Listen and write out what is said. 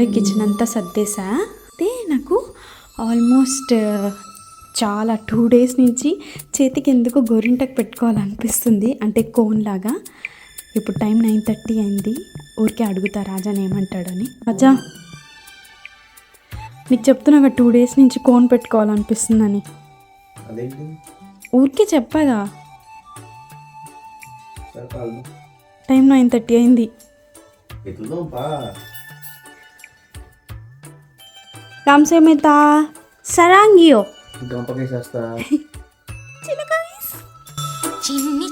Kitchen అంతా సర్దేసా. అయితే నాకు ఆల్మోస్ట్ చాలా 2 days నుంచి చేతికి ఎందుకు గోరింటకు పెట్టుకోవాలనిపిస్తుంది, అంటే కోన్ లాగా. ఇప్పుడు టైం 9:30 అయింది. ఊరికే అడుగుతా రాజాని ఏమంటాడని. రాజా, నీకు చెప్తున్నా 2 days నుంచి కోన్ పెట్టుకోవాలనిపిస్తుందని. ఊరికే చెప్పదా. టైం 9:30 అయింది. కాంసేమితా సరాంగియో గంపకేసేస్తా. చిన్న కమీస్. చిన్ని